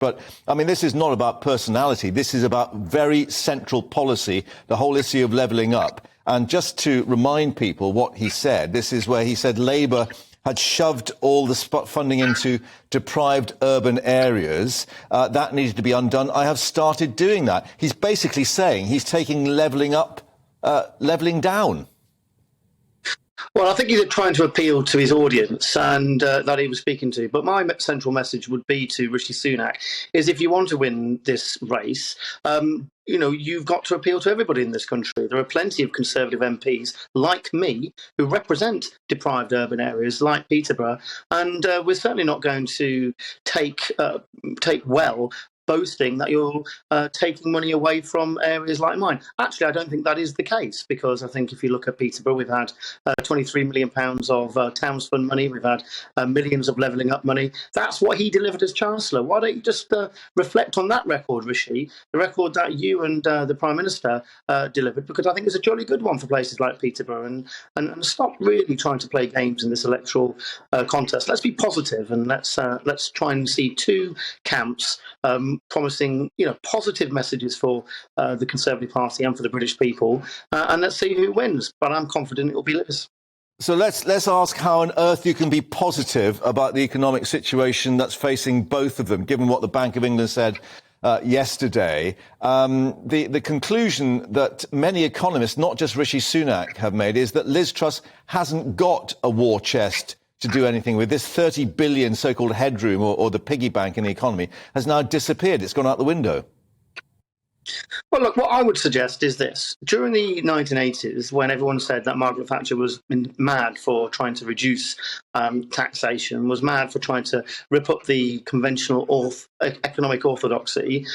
But, I mean, this is not about personality. This is about very central policy, the whole issue of levelling up. And just to remind people what he said, this is where he said Labour had shoved all the funding into deprived urban areas. That needed to be undone. I have started doing that. He's basically saying he's taking levelling up, levelling down. Well, I think he's trying to appeal to his audience and that he was speaking to. But my central message would be to Rishi Sunak is if you want to win this race, you've got to appeal to everybody in this country. There are plenty of Conservative MPs like me who represent deprived urban areas like Peterborough, and we're certainly not going to take well boasting that you're taking money away from areas like mine. Actually, I don't think that is the case, because I think if you look at Peterborough, we've had £23 million of Towns Fund money, we've had millions of levelling up money. That's what he delivered as Chancellor. Why don't you just reflect on that record, Rishi, the record that you and the Prime Minister delivered, because I think it's a jolly good one for places like Peterborough, and stop really trying to play games in this electoral contest. Let's be positive, and let's try and see two camps promising, positive messages for the Conservative Party and for the British people, and let's see who wins. But I'm confident it will be Liz. So let's ask how on earth you can be positive about the economic situation that's facing both of them, given what the Bank of England said yesterday. The conclusion that many economists, not just Rishi Sunak, have made is that Liz Truss hasn't got a war chest to do anything with. This 30 billion so-called headroom, or the piggy bank in the economy, has now disappeared. It's gone out the window. Well, look, what I would suggest is this. During the 1980s, when everyone said that Margaret Thatcher was mad for trying to reduce taxation, was mad for trying to rip up the conventional economic orthodoxy,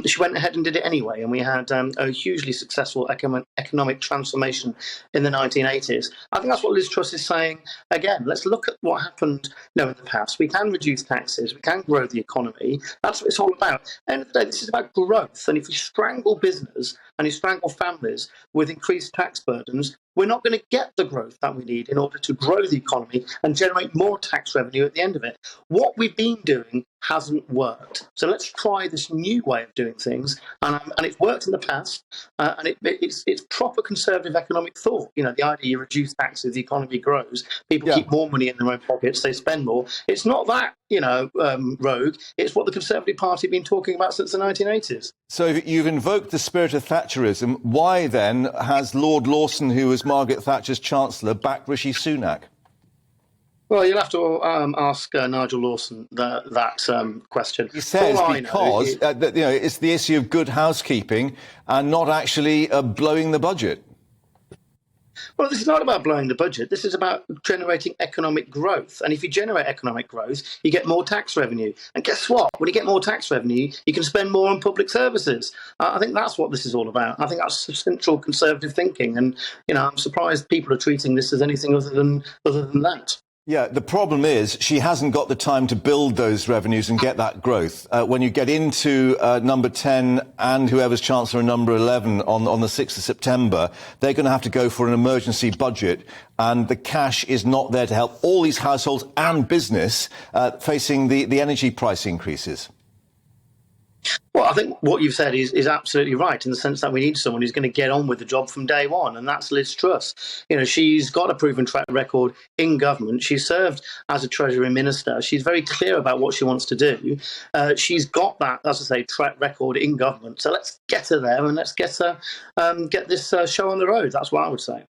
she went ahead and did it anyway. And we had a hugely successful economic transformation in the 1980s. I think that's what Liz Truss is saying again. Let's look at what happened in the past. We can reduce taxes. We can grow the economy. That's what it's all about. At the end of the day, this is about growth. And if you strangle business and you strangle families with increased tax burdens, we're not going to get the growth that we need in order to grow the economy and generate more tax revenue at the end of it. What we've been doing hasn't worked. So let's try this new way of doing things. And it's worked in the past. And it's proper Conservative economic thought. The idea you reduce taxes, the economy grows, people keep more money in their own pockets, they spend more. It's not that, rogue. It's what the Conservative Party have been talking about since the 1980s. So you've invoked the spirit of Thatcherism. Why then has Lord Lawson, who was Margaret Thatcher's Chancellor, backed Rishi Sunak? Well, you'll have to ask Nigel Lawson that question. He says because it's the issue of good housekeeping and not actually blowing the budget. Well, this is not about blowing the budget. This is about generating economic growth. And if you generate economic growth, you get more tax revenue. And guess what? When you get more tax revenue, you can spend more on public services. I think that's what this is all about. I think that's central Conservative thinking. And, I'm surprised people are treating this as anything other than that. Yeah, the problem is she hasn't got the time to build those revenues and get that growth. When you get into number 10 and whoever's Chancellor in number 11 on the 6th of September, they're going to have to go for an emergency budget, and the cash is not there to help all these households and business facing the energy price increases. Well, I think what you've said is absolutely right, in the sense that we need someone who's going to get on with the job from day one, and that's Liz Truss. She's got a proven track record in government. She's served as a Treasury Minister. She's very clear about what she wants to do. She's got that, as I say, track record in government. So let's get her there, and let's get this show on the road. That's what I would say.